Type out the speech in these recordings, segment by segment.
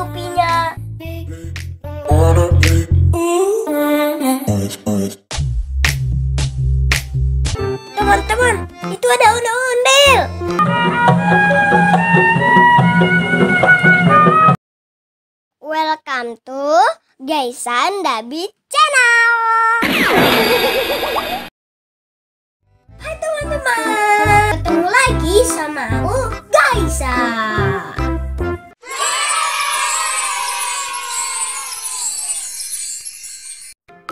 Yupinya. Teman-teman, itu ada ondel-ondel. Welcome to Gaisan Dabi Channel. Hai teman-teman, ketemu lagi sama aku Gaisa.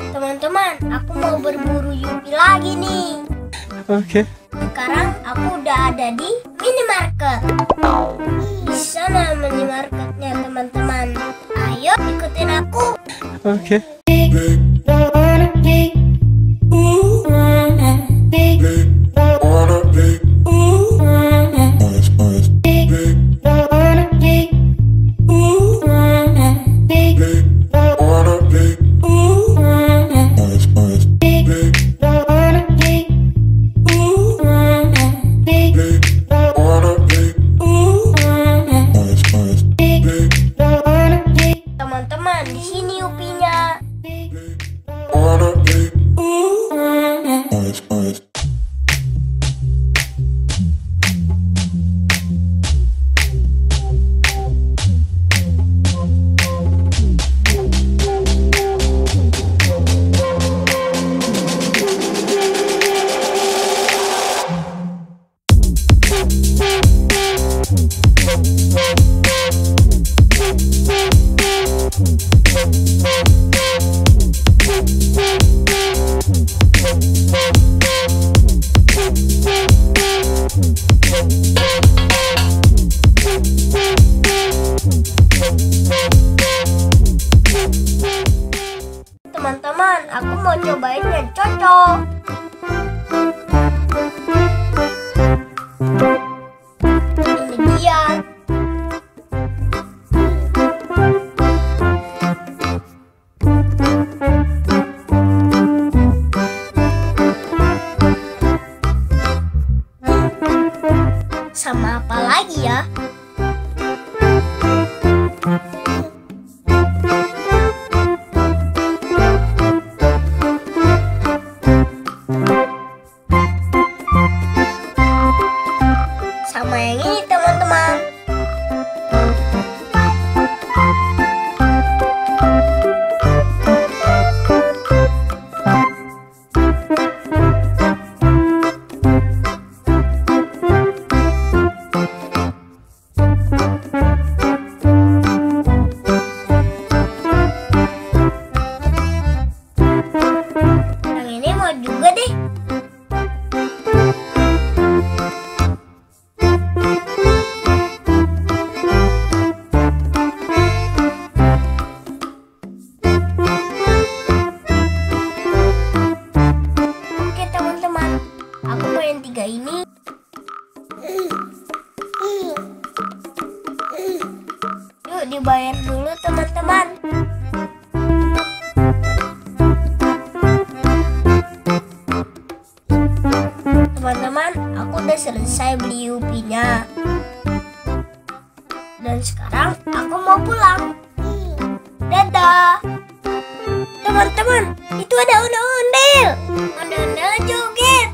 Teman-teman, aku mau berburu Yupi lagi nih. Oke. Sekarang aku udah ada di minimarket. Di sana minimarketnya teman-teman. Ayo ikutin aku. Oke. Teman-teman, di sini Yupinya. Teman-teman, aku mau cobain yang cocok. Ini dia. Sama apa lagi ya? Sama yang ini teman-teman. Yang ini mau juga deh. Oke teman-teman, aku mau yang 3 ini. Yuk dibayar dulu teman-teman. Teman-teman, aku udah selesai beli Yupinya. Dan sekarang aku mau pulang. Dadah. Teman-teman, itu ada ondel-ondel. Ondel-ondel joget.